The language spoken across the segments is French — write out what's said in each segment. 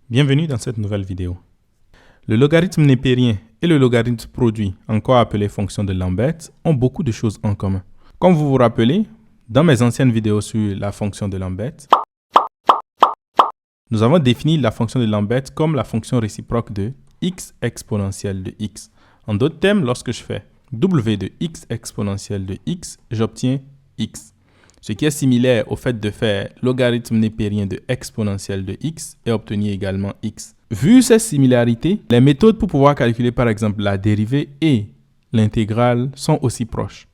Bienvenue dans cette nouvelle vidéo. Le logarithme népérien et le logarithme produit, encore appelé fonction de Lambert, ont beaucoup de choses en commun. Comme vous vous rappelez, dans mes anciennes vidéos sur la fonction de Lambert, nous avons défini la fonction de Lambert comme la fonction réciproque de x exponentielle de x. En d'autres termes, lorsque je fais w de x exponentielle de x, j'obtiens x. Ce qui est similaire au fait de faire logarithme népérien de exponentielle de x et obtenir également x. Vu ces similarités, les méthodes pour pouvoir calculer par exemple la dérivée et l'intégrale sont aussi proches.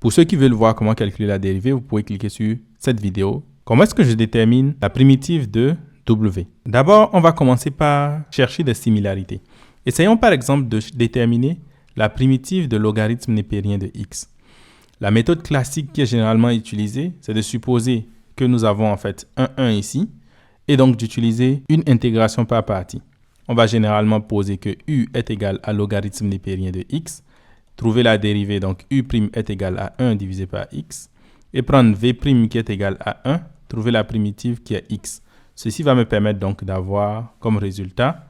Pour ceux qui veulent voir comment calculer la dérivée, vous pouvez cliquer sur cette vidéo. Comment est-ce que je détermine la primitive de w? D'abord, on va commencer par chercher des similarités. Essayons par exemple de déterminer la primitive de logarithme népérien de x. La méthode classique qui est généralement utilisée, c'est de supposer que nous avons en fait un 1 ici et donc d'utiliser une intégration par partie. On va généralement poser que u est égal à logarithme népérien de x, trouver la dérivée, donc u' est égal à 1 divisé par x, et prendre v' qui est égal à 1, trouver la primitive qui est x. Ceci va me permettre donc d'avoir comme résultat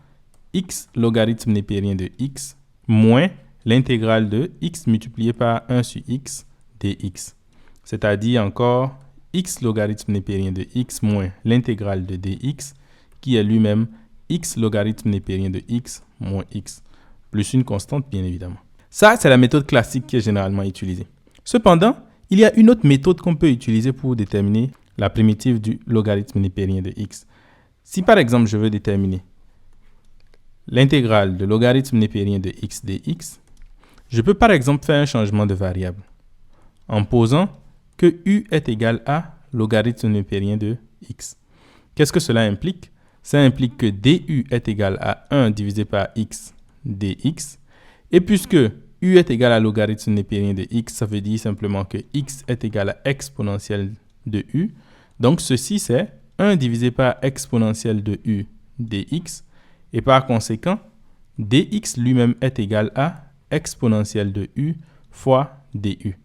x logarithme népérien de x moins l'intégrale de x multiplié par 1 sur x dx, c'est-à-dire encore x logarithme népérien de x moins l'intégrale de dx, qui est lui-même x logarithme népérien de x moins x, plus une constante bien évidemment. Ça, c'est la méthode classique qui est généralement utilisée. Cependant, il y a une autre méthode qu'on peut utiliser pour déterminer la primitive du logarithme népérien de x. Si par exemple, je veux déterminer l'intégrale de logarithme népérien de x dx, je peux par exemple faire un changement de variable en posant que u est égal à logarithme népérien de x. Qu'est-ce que cela implique? Ça implique que du est égal à 1 divisé par x dx. Et puisque u est égal à logarithme népérien de x, ça veut dire simplement que x est égal à exponentielle de u. Donc ceci, c'est 1 divisé par exponentielle de u dx. Et par conséquent, dx lui-même est égal à exponentielle de u fois du.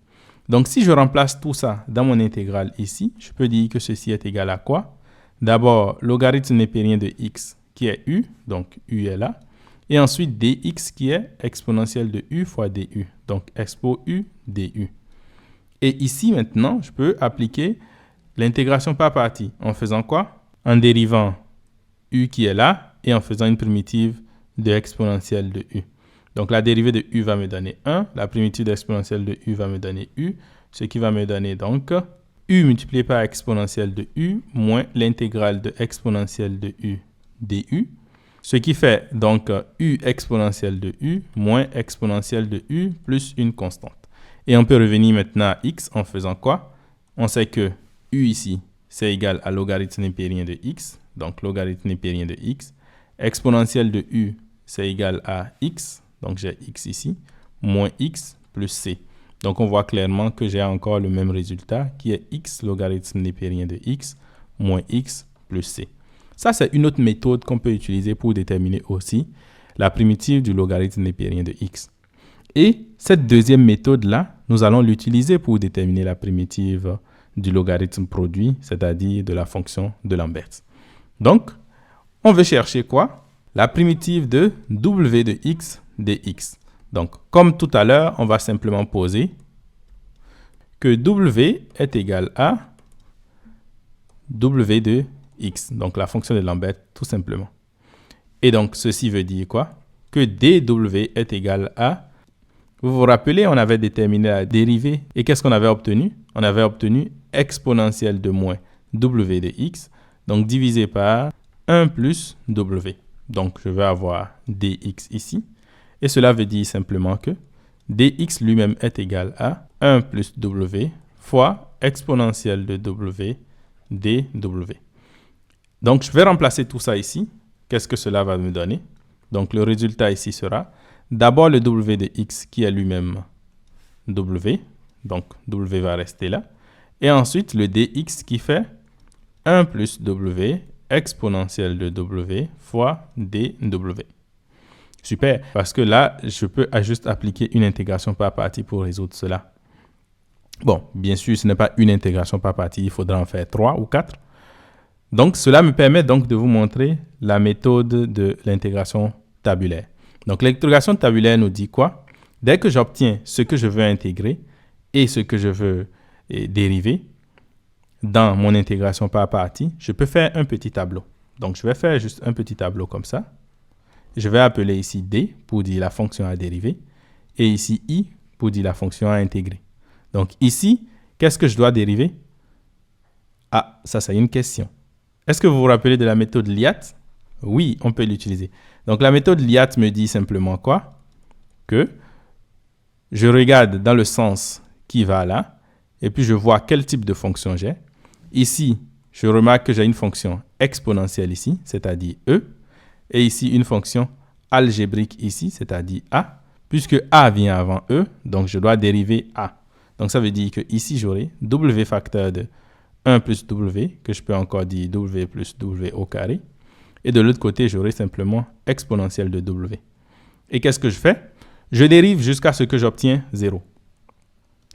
Donc, si je remplace tout ça dans mon intégrale ici, je peux dire que ceci est égal à quoi? D'abord, logarithme népérien de x qui est u, donc u est là. Et ensuite, dx qui est exponentielle de u fois du, donc expo u du. Et ici, maintenant, je peux appliquer l'intégration par partie en faisant quoi? En dérivant u qui est là et en faisant une primitive de exponentielle de u. Donc, la dérivée de u va me donner 1. La primitive d'exponentielle de u va me donner u. Ce qui va me donner donc u multiplié par exponentielle de u moins l'intégrale de exponentielle de u du. Ce qui fait donc u exponentielle de u moins exponentielle de u plus une constante. Et on peut revenir maintenant à x en faisant quoi? On sait que u ici, c'est égal à logarithme népérien de x. Donc, logarithme népérien de x. Exponentielle de u, c'est égal à x. Donc, j'ai x ici, moins x plus c. Donc, on voit clairement que j'ai encore le même résultat qui est x logarithme népérien de x moins x plus c. Ça, c'est une autre méthode qu'on peut utiliser pour déterminer aussi la primitive du logarithme népérien de x. Et cette deuxième méthode-là, nous allons l'utiliser pour déterminer la primitive du logarithme produit, c'est-à-dire de la fonction de Lambert. Donc, on veut chercher quoi? La primitive de w de x dx. Donc, comme tout à l'heure, on va simplement poser que w est égal à w de x. Donc, la fonction de Lambert, tout simplement. Et donc, ceci veut dire quoi? Que dw est égal à... Vous vous rappelez, on avait déterminé la dérivée. Et qu'est-ce qu'on avait obtenu? On avait obtenu exponentielle de moins w de x. Donc, divisé par 1 plus w. Donc, je vais avoir dx ici. Et cela veut dire simplement que dx lui-même est égal à 1 plus w fois exponentielle de w dw. Donc, je vais remplacer tout ça ici. Qu'est-ce que cela va me donner? Donc, le résultat ici sera d'abord le w de x qui est lui-même w. Donc, w va rester là. Et ensuite, le dx qui fait 1 plus w exponentielle de w fois dw. Super, parce que là, je peux juste appliquer une intégration par partie pour résoudre cela. Bon, bien sûr, ce n'est pas une intégration par partie, il faudra en faire 3 ou 4. Donc, cela me permet donc de vous montrer la méthode de l'intégration tabulaire. Donc, l'intégration tabulaire nous dit quoi? Dès que j'obtiens ce que je veux intégrer et ce que je veux dériver dans mon intégration par partie, je peux faire un petit tableau. Donc, je vais faire juste un petit tableau comme ça. Je vais appeler ici D pour dire la fonction à dériver et ici I pour dire la fonction à intégrer. Donc, ici, qu'est-ce que je dois dériver? Ah, ça c'est une question. Est-ce que vous vous rappelez de la méthode LIAT? Oui, on peut l'utiliser. Donc, la méthode LIAT me dit simplement quoi? Que je regarde dans le sens qui va là, et puis je vois quel type de fonction j'ai. Ici, je remarque que j'ai une fonction exponentielle ici, c'est-à-dire E, et ici une fonction algébrique ici, c'est-à-dire A, puisque A vient avant E, donc je dois dériver A. Donc, ça veut dire que ici, j'aurai W facteur de 1 plus W, que je peux encore dire W plus W au carré. Et de l'autre côté, j'aurai simplement exponentielle de W. Et qu'est-ce que je fais? Je dérive jusqu'à ce que j'obtiens 0.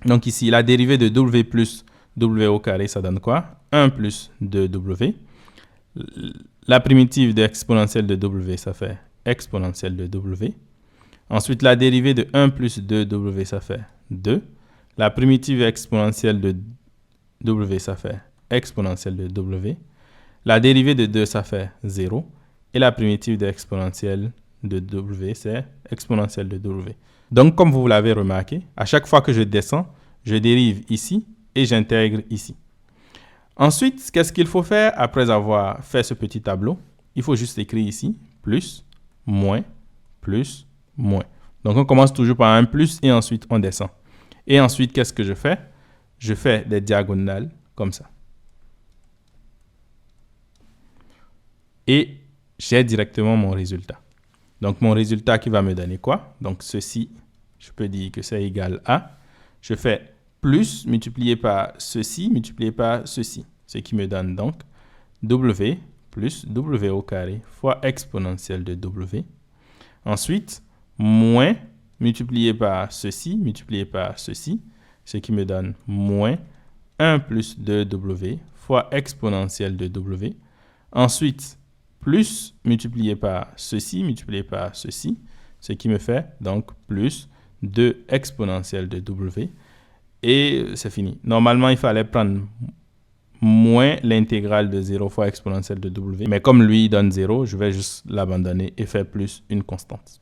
Donc ici, la dérivée de W plus W au carré, ça donne quoi? 1 plus 2W. La primitive de exponentielle de W, ça fait exponentielle de W. Ensuite, la dérivée de 1 plus 2W, ça fait 2. La primitive exponentielle de W, ça fait exponentielle de W. La dérivée de 2, ça fait 0. Et la primitive de exponentielle de W, c'est exponentielle de W. Donc, comme vous l'avez remarqué, à chaque fois que je descends, je dérive ici et j'intègre ici. Ensuite, qu'est-ce qu'il faut faire après avoir fait ce petit tableau? Il faut juste écrire ici, plus, moins, plus, moins. Donc, on commence toujours par un plus et ensuite on descend. Et ensuite, qu'est-ce que je fais? Je fais des diagonales comme ça. Et j'ai directement mon résultat. Donc, mon résultat qui va me donner quoi? Donc, ceci, je peux dire que c'est égal à, je fais plus multiplié par ceci, multiplié par ceci. Ce qui me donne donc W plus W au carré fois exponentielle de W. Ensuite, moins multiplié par ceci, multiplié par ceci. Ce qui me donne moins 1 plus 2W fois exponentielle de W. Ensuite, plus multiplié par ceci, multiplié par ceci, ce qui me fait donc plus 2 exponentielle de W. Et c'est fini. Normalement, il fallait prendre moins l'intégrale de 0 fois exponentielle de W. Mais comme lui, il donne 0, je vais juste l'abandonner et faire plus une constante.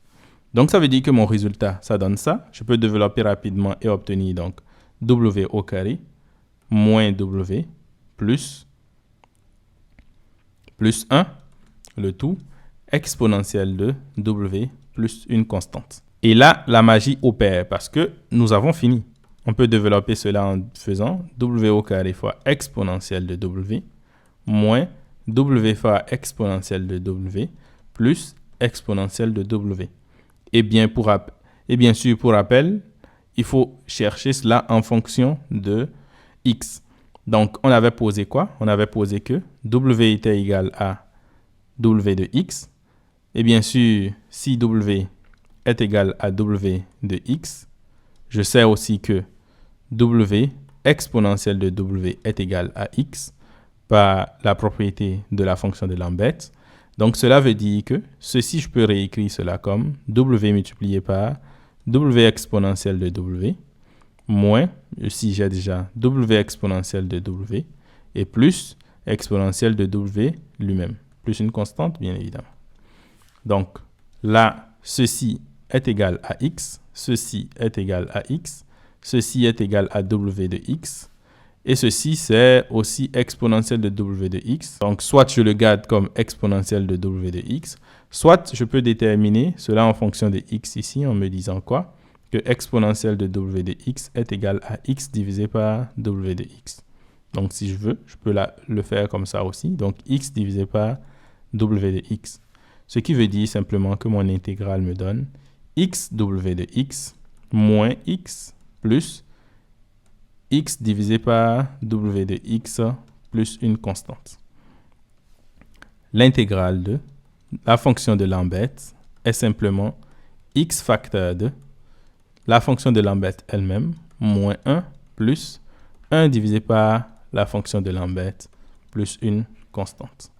Donc, ça veut dire que mon résultat, ça donne ça. Je peux développer rapidement et obtenir donc W au carré moins W plus 1, le tout, exponentielle de W plus une constante. Et là, la magie opère parce que nous avons fini. On peut développer cela en faisant W au carré fois exponentielle de W moins W fois exponentielle de W plus exponentielle de W. Et bien sûr, pour rappel, il faut chercher cela en fonction de X. Donc, on avait posé quoi? On avait posé que W était égal à W de X. Et bien sûr, si W est égal à W de X, je sais aussi que W exponentielle de W est égal à X par la propriété de la fonction de Lambert. Donc, cela veut dire que ceci, je peux réécrire cela comme W multiplié par W exponentielle de W moins, ici j'ai déjà W exponentielle de W et plus exponentielle de W lui-même, plus une constante, bien évidemment. Donc, là, ceci est égal à X, ceci est égal à X, ceci est égal à W de X, et ceci, c'est aussi exponentielle de W de X. Donc, soit je le garde comme exponentielle de W de X, soit je peux déterminer cela en fonction de X ici, en me disant quoi? Que exponentielle de W de X est égal à X divisé par W de X. Donc, si je veux, je peux le faire comme ça aussi. Donc, X divisé par W de X. Ce qui veut dire simplement que mon intégrale me donne X W de X moins X plus X divisé par W de X plus une constante. L'intégrale de la fonction de Lambert est simplement X facteur de la fonction de Lambert elle-même moins 1 plus 1 divisé par la fonction de Lambert plus une constante.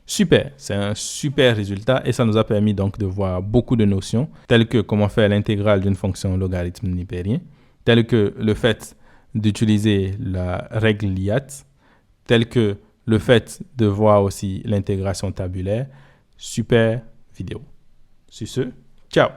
Super, c'est un super résultat et ça nous a permis donc de voir beaucoup de notions telles que comment faire l'intégrale d'une fonction logarithme népérien, telles que le fait d'utiliser la règle LIAT, tel que le fait de voir aussi l'intégration tabulaire. Super vidéo. Sur ce, ciao!